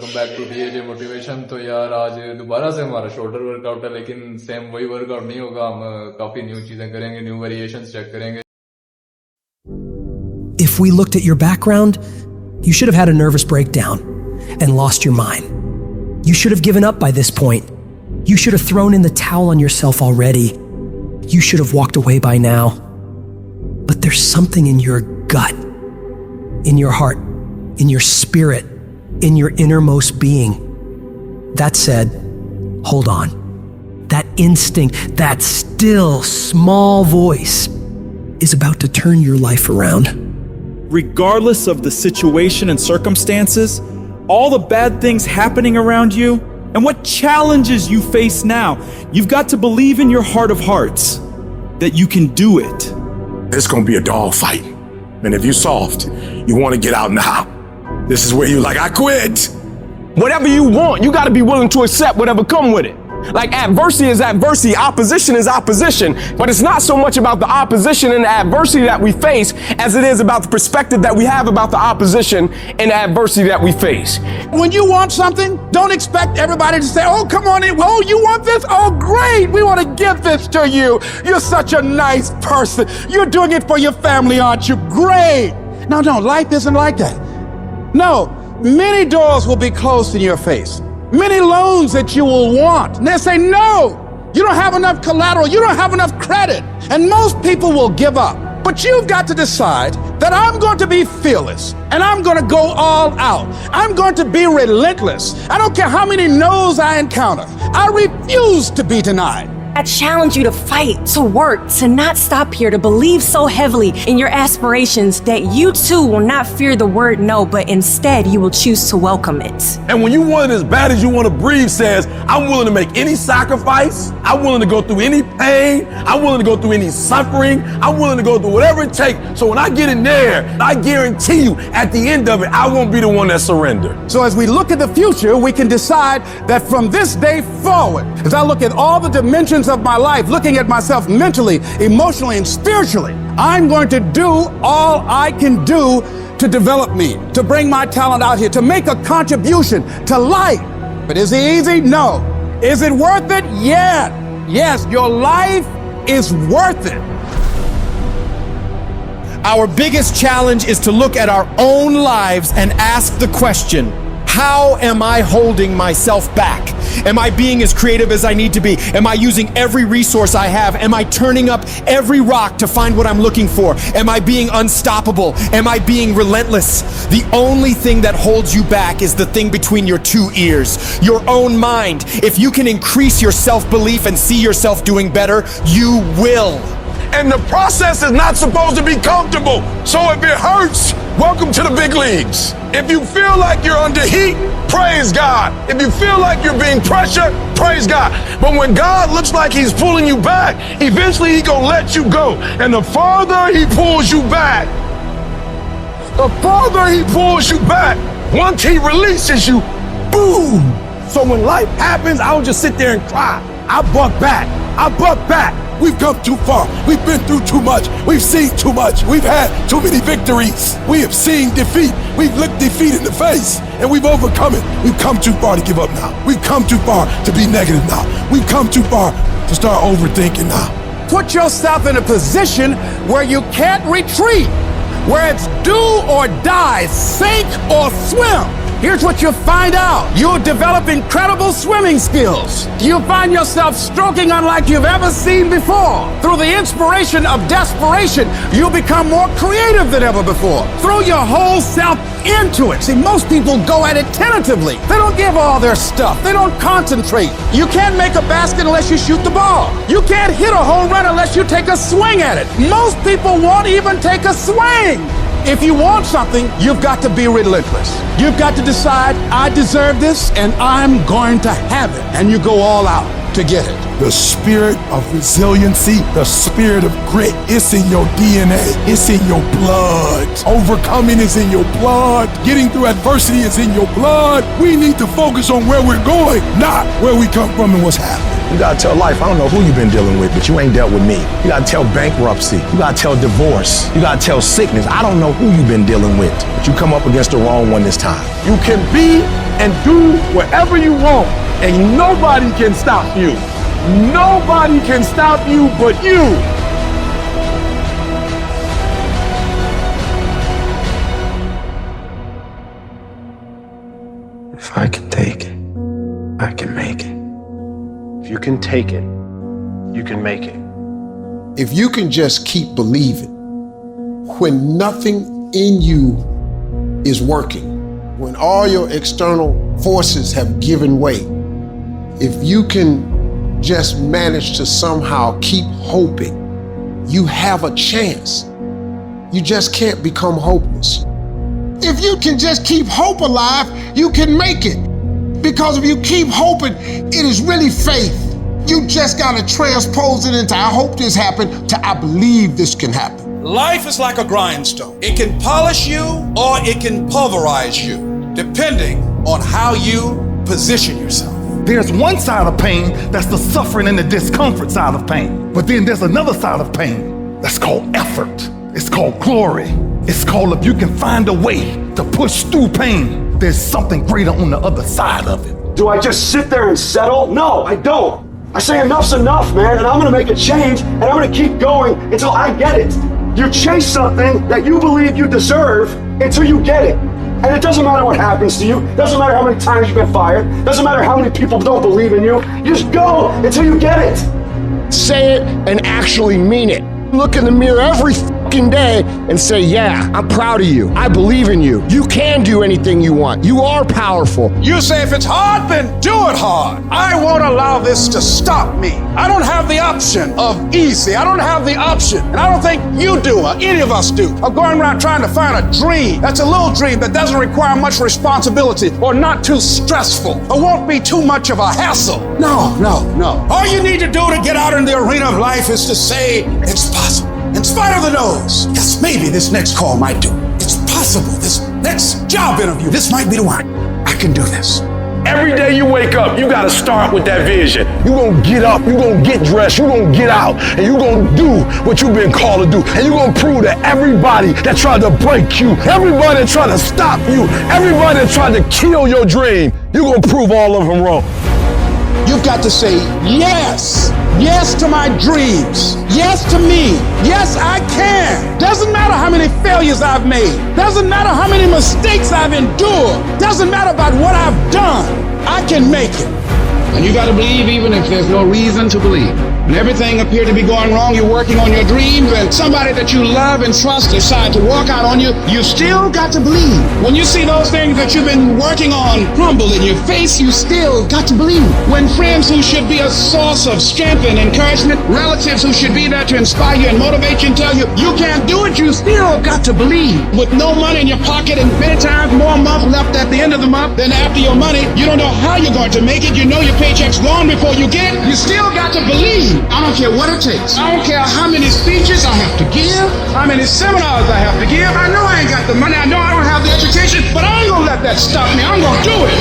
Welcome back to DAJ Motivation. तो यार आज दोबारा से हमारा शोल्डर वर्कआउट है, लेकिन सेम वही वर्कआउट नहीं होगा। हम काफी न्यू चीजें करेंगे, न्यू वेरिएशंस चेक करेंगे। If we looked at your background, you should have had a nervous breakdown and lost your mind. You should have given up by this point. You should have thrown in the towel on yourself already. You should have walked away by now. But there's something in your gut, in your heart, in your spirit, in your innermost being that said, hold on. That instinct, that still small voice is about to turn your life around. Regardless of the situation and circumstances, all the bad things happening around you, and what challenges you face now, you've got to believe in your heart of hearts that you can do it. It's gonna be a dog fight. And if you're soft, you wanna get out now. This is where you're like, I quit. Whatever you want, you gotta be willing to accept whatever come with it. Like adversity is adversity, opposition is opposition, but it's not so much about the opposition and the adversity that we face as it is about the perspective that we have about the opposition and the adversity that we face. When you want something, don't expect everybody to say, oh, come on in. Oh, you want this? Oh, great. We want to give this to you. You're such a nice person. You're doing it for your family, aren't you? Great. No, life isn't like that. No, many doors will be closed in your face. Many loans that you will want. And they'll say, no, you don't have enough collateral. You don't have enough credit. And most people will give up. But you've got to decide that I'm going to be fearless and I'm going to go all out. I'm going to be relentless. I don't care how many no's I encounter. I refuse to be denied. I challenge you to fight, to work, to not stop here, to believe so heavily in your aspirations that you too will not fear the word no, but instead you will choose to welcome it. And when you want it as bad as you want to breathe says, I'm willing to make any sacrifice. I'm willing to go through any pain. I'm willing to go through any suffering. I'm willing to go through whatever it takes. So when I get in there, I guarantee you at the end of it, I won't be the one that surrendered. So as we look at the future, we can decide that from this day forward, as I look at all the dimensions of my life, looking at myself mentally, emotionally, and spiritually, I'm going to do all I can do to develop me, to bring my talent out here, to make a contribution to life. But is it easy? No. Is it worth it? Yeah. Yes, your life is worth it. Our biggest challenge is to look at our own lives and ask the question, how am I holding myself back? Am I being as creative as I need to be? Am I using every resource I have? Am I turning up every rock to find what I'm looking for? Am I being unstoppable? Am I being relentless? The only thing that holds you back is the thing between your two ears, your own mind. If you can increase your self-belief and see yourself doing better, you will. And the process is not supposed to be comfortable. So if it hurts, welcome to the big leagues. If you feel like you're under heat, praise God. If you feel like you're being pressured, praise God. But when God looks like he's pulling you back, eventually he's gonna let you go. And the farther he pulls you back, once he releases you, boom. So when life happens, I don't just sit there and cry. I buck back. We've come too far. We've been through too much. We've seen too much. We've had too many victories. We have seen defeat. We've looked defeat in the face and we've overcome it. We've come too far to give up now. We've come too far to be negative now. We've come too far to start overthinking now. Put yourself in a position where you can't retreat, where it's do or die, sink or swim. Here's what you'll find out. You'll develop incredible swimming skills. You'll find yourself stroking unlike you've ever seen before. Through the inspiration of desperation, you'll become more creative than ever before. Throw your whole self into it. See, most people go at it tentatively. They don't give all their stuff. They don't concentrate. You can't make a basket unless you shoot the ball. You can't hit a home run unless you take a swing at it. Most people won't even take a swing. If you want something, you've got to be relentless. You've got to decide, I deserve this and I'm going to have it. And you go all out to get it. The spirit of resiliency, the spirit of grit, it's in your DNA. It's in your blood. Overcoming is in your blood. Getting through adversity is in your blood. We need to focus on where we're going, not where we come from and what's happening. You gotta tell life, I don't know who you've been dealing with, but you ain't dealt with me. You gotta tell bankruptcy. You gotta tell divorce. You gotta tell sickness. I don't know who you've been dealing with, but you come up against the wrong one this time. You can be and do whatever you want, and nobody can stop you. Nobody can stop you but you. If I can take it, I can make it. If you can take it, you can make it. If you can just keep believing when nothing in you is working, when all your external forces have given way, if you can just manage to somehow keep hoping, you have a chance. You just can't become hopeless. If you can just keep hope alive, you can make it. Because if you keep hoping, it is really faith. You just gotta transpose it into I hope this happened to I believe this can happen. Life is like a grindstone. It can polish you or it can pulverize you, depending on how you position yourself. There's one side of pain that's the suffering and the discomfort side of pain. But then there's another side of pain that's called effort. It's called glory. It's called if you can find a way to push through pain, there's something greater on the other side of it. Do I just sit there and settle? No, I don't. I say enough's enough, man, and I'm gonna make a change, and I'm gonna keep going until I get it. You chase something that you believe you deserve until you get it. And it doesn't matter what happens to you, doesn't matter how many times you've been fired, doesn't matter how many people don't believe in you, you just go until you get it. Say it and actually mean it. Look in the mirror every fucking day and say, yeah, I'm proud of you. I believe in you. You can do anything you want. You are powerful. You say if it's hard, then do it hard. I won't allow this to stop me. I don't have the option of easy. I don't have the option, and I don't think you do, or any of us do, of going around trying to find a dream that's a little dream that doesn't require much responsibility or not too stressful or won't be too much of a hassle. No. All you need to do to get out in the arena of life is to say, it's possible. In spite of the no's, yes, maybe this next call might do. It's possible. This next job interview, this might be the one. I can do this. Every day you wake up, you gotta start with that vision. You gonna get up, you gonna get dressed, you gonna get out, and you gonna do what you've been called to do. And you gonna prove to everybody that tried to break you, everybody that tried to stop you, everybody that tried to kill your dream, you gonna prove all of them wrong. You've got to say yes. Yes to my dreams. Yes to me. Yes, I can. Doesn't matter how many failures I've made. Doesn't matter how many mistakes I've endured. Doesn't matter about what I've done. I can make it. And you got to believe even if there's no reason to believe. When everything appeared to be going wrong, you're working on your dreams, and somebody that you love and trust decide to walk out on you, you still got to believe. When you see those things that you've been working on crumble in your face, you still got to believe. When friends who should be a source of strength and encouragement, relatives who should be there to inspire you and motivate you and tell you you can't do it, you still got to believe. With no money in your pocket and many times more month left at the end of the month than after your money, you don't know how you're going to make it. You know your paycheck's gone before you get it. You still got to believe. I don't care what it takes. I don't care how many speeches I have to give, how many seminars I have to give. I know I ain't got the money. I know I don't have the education, but I ain't gonna let that stop me. I'm gonna do it.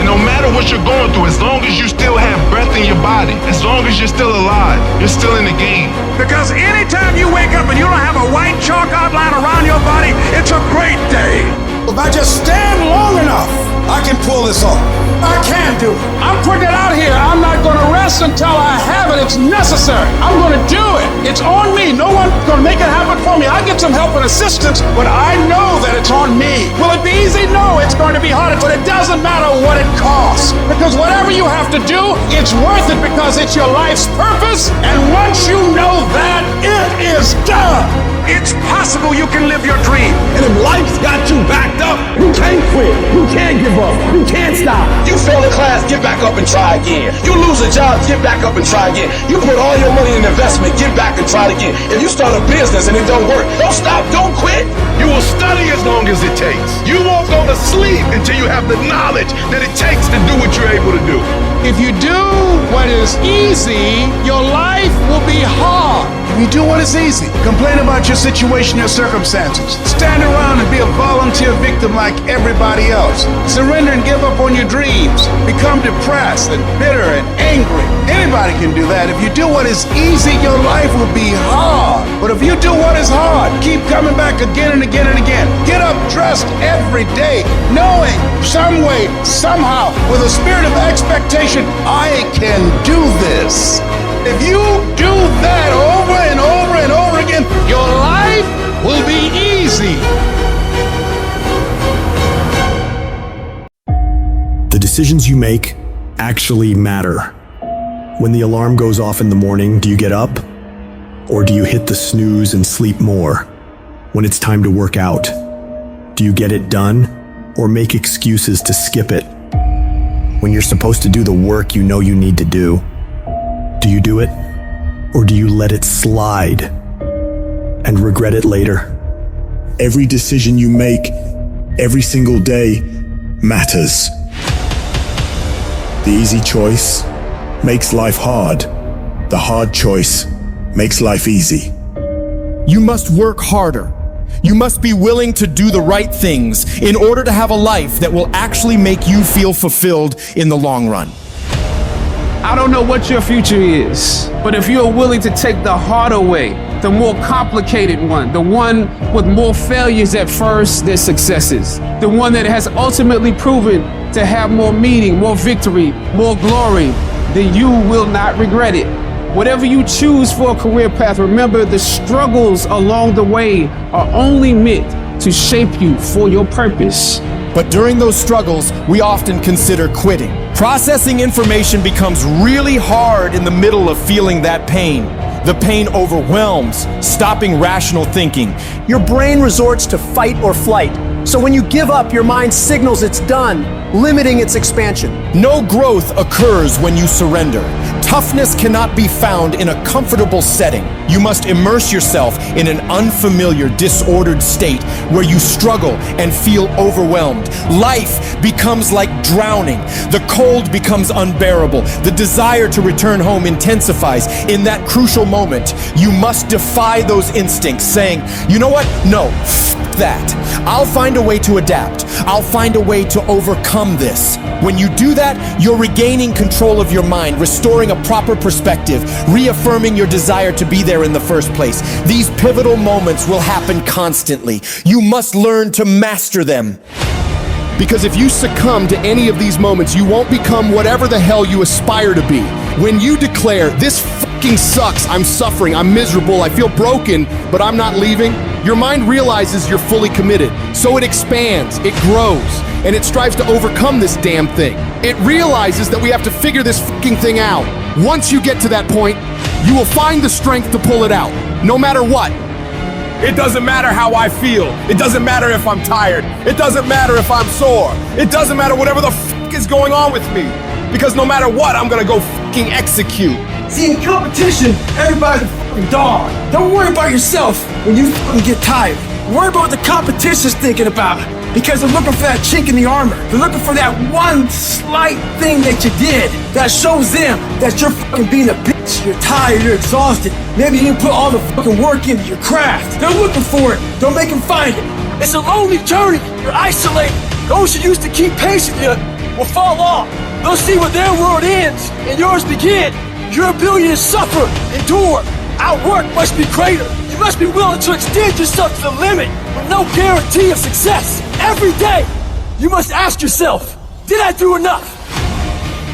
And no matter what you're going through, as long as you still have breath in your body, as long as you're still alive, you're still in the game. Because anytime you wake up and you don't have a white chalk outline around your body, it's a great day. If I just stand long enough, I can pull this off. I can do it. I'm putting it out here. I'm not going to rest until I have it. It's necessary. I'm going to do it. It's on me. No one's going to make it happen for me. I get some help and assistance, but I know that it's on me. Will it be easy? No, it's going to be harder, but it doesn't matter what it costs. Because whatever you have to do, it's worth it because it's your life's purpose. And once you know that, it is done. It's possible you can live your dream. And if life's got you backed up, you can't quit, you can't give up, you can't stop. You fail in class, get back up and try again. You lose a job, get back up and try again. You put all your money in investment, get back and try it again. If you start a business and it don't work, don't stop, don't quit. You will study as long as it takes. You won't go to sleep until you have the knowledge that it takes to do what you're able to do. If you do what is easy, your life will be hard. You do what is easy. Complain about your situation, your circumstances. Stand around and be a volunteer victim like everybody else. Surrender and give up on your dreams. Become depressed and bitter and angry. Anybody can do that. If you do what is easy, your life will be hard. But if you do what is hard, keep coming back again and again and again. Get up dressed every day, knowing some way, somehow, with a spirit of expectation, I can do this. If you do that over and over and over again, your life will be easy. The decisions you make actually matter. When the alarm goes off in the morning, do you get up? Or do you hit the snooze and sleep more? When it's time to work out, do you get it done or make excuses to skip it? When you're supposed to do the work you know you need to do you do it? Or do you let it slide and regret it later? Every decision you make, every single day, matters. The easy choice makes life hard. The hard choice makes life easy. You must work harder. You must be willing to do the right things in order to have a life that will actually make you feel fulfilled in the long run. I don't know what your future is, but if you're willing to take the harder way, the more complicated one, the one with more failures at first than successes, the one that has ultimately proven to have more meaning, more victory, more glory, then you will not regret it. Whatever you choose for a career path, remember the struggles along the way are only meant to shape you for your purpose. But during those struggles, we often consider quitting. Processing information becomes really hard in the middle of feeling that pain. The pain overwhelms, stopping rational thinking. Your brain resorts to fight or flight. So when you give up, your mind signals it's done, limiting its expansion. No growth occurs when you surrender. Toughness cannot be found in a comfortable setting. You must immerse yourself in an unfamiliar, disordered state where you struggle and feel overwhelmed. Life becomes like drowning. The cold becomes unbearable. The desire to return home intensifies. In that crucial moment, you must defy those instincts, saying, you know what? No, that. I'll find a way to adapt. I'll find a way to overcome this. When you do that, you're regaining control of your mind, restoring a proper perspective, reaffirming your desire to be there in the first place. These pivotal moments will happen constantly. You must learn to master them. Because if you succumb to any of these moments, you won't become whatever the hell you aspire to be. When you declare, this fucking sucks, I'm suffering, I'm miserable, I feel broken, but I'm not leaving, your mind realizes you're fully committed. So it expands, it grows, and it strives to overcome this damn thing. It realizes that we have to figure this fucking thing out. Once you get to that point, you will find the strength to pull it out, no matter what. It doesn't matter how I feel. It doesn't matter if I'm tired. It doesn't matter if I'm sore. It doesn't matter whatever the fuck is going on with me. Because no matter what, I'm gonna go fucking execute. See, in competition, everybody's a fucking dog. Don't worry about yourself when you fucking get tired. Worry about what the competition's thinking about. Because they're looking for that chink in the armor. They're looking for that one slight thing that you did that shows them that you're fucking being a bitch. You're tired, you're exhausted. Maybe you didn't put all the fucking work into your craft. They're looking for it. Don't make them find it. It's a lonely journey. You're isolated. Those who used to keep pace with you will fall off. They'll see where their world ends and yours begin. Your ability to suffer, endure, outwork must be greater. You must be willing to extend yourself to the limit with no guarantee of success. Every day, you must ask yourself, did I do enough?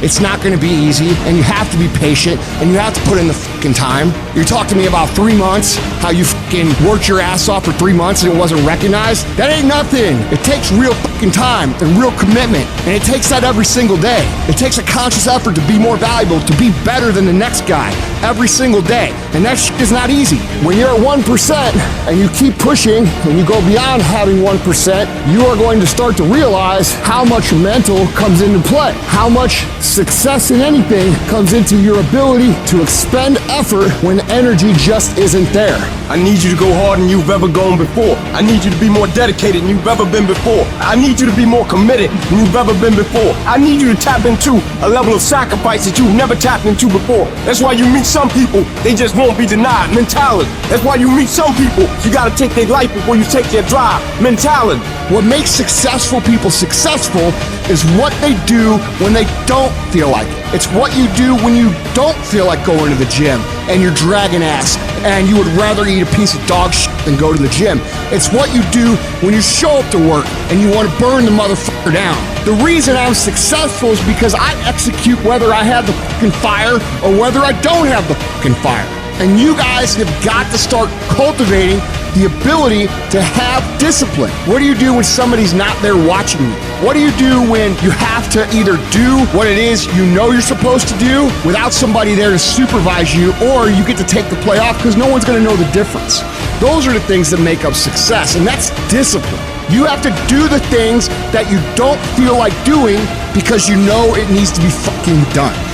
It's not going to be easy, and you have to be patient, and you have to put in the fucking time. You talked to me about 3 months, how you fucking worked your ass off for 3 months and it wasn't recognized. That ain't nothing. It takes real fucking time and real commitment, and it takes that every single day. It takes a conscious effort to be more valuable, to be better than the next guy every single day, and that shit is not easy. When you're at 1% and you keep pushing and you go beyond having 1%, you are going to start to realize how much mental comes into play, how much success in anything comes into your ability to expend effort when energy just isn't there. I need you to go harder than you've ever gone before. I need you to be more dedicated than you've ever been before. I need you to be more committed than you've ever been before. I need you to tap into a level of sacrifice that you've never tapped into before. That's why you meet some people, they just won't be denied mentality. That's why you meet some people, you gotta take their life before you take their drive mentality. What makes successful people successful is what they do when they don't feel like it. It's what you do when you don't feel like going to the gym and you're dragging ass and you would rather eat a piece of dog shit than go to the gym. It's what you do when you show up to work and you want to burn the motherfucker down. The reason I'm successful is because I execute whether I have the fucking fire or whether I don't have the fucking fire. And you guys have got to start cultivating the ability to have discipline. What do you do when somebody's not there watching you? What do you do when you have to either do what it is you know you're supposed to do without somebody there to supervise you, or you get to take the play off because no one's going to know the difference? Those are the things that make up success, and that's discipline. You have to do the things that you don't feel like doing because you know it needs to be fucking done.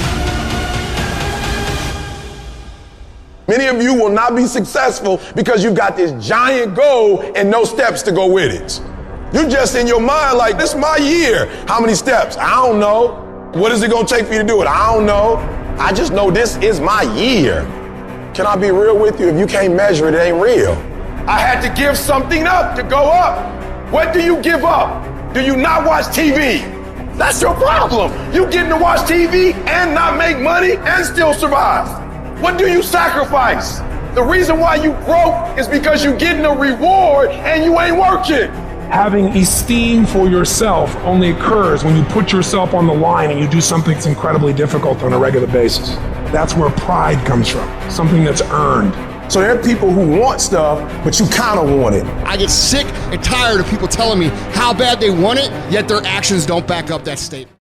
Many of you will not be successful because you've got this giant goal and no steps to go with it. You're just in your mind like, this is my year. How many steps? I don't know. What is it going to take for you to do it? I don't know. I just know this is my year. Can I be real with you? If you can't measure it, it ain't real. I had to give something up to go up. What do you give up? Do you not watch TV? That's your problem. You getting to watch TV and not make money and still survive. What do you sacrifice? The reason why you broke is because you're getting a reward and you ain't working. Having esteem for yourself only occurs when you put yourself on the line and you do something that's incredibly difficult on a regular basis. That's where pride comes from, something that's earned. So there are people who want stuff, but you kind of want it. I get sick and tired of people telling me how bad they want it, yet their actions don't back up that statement.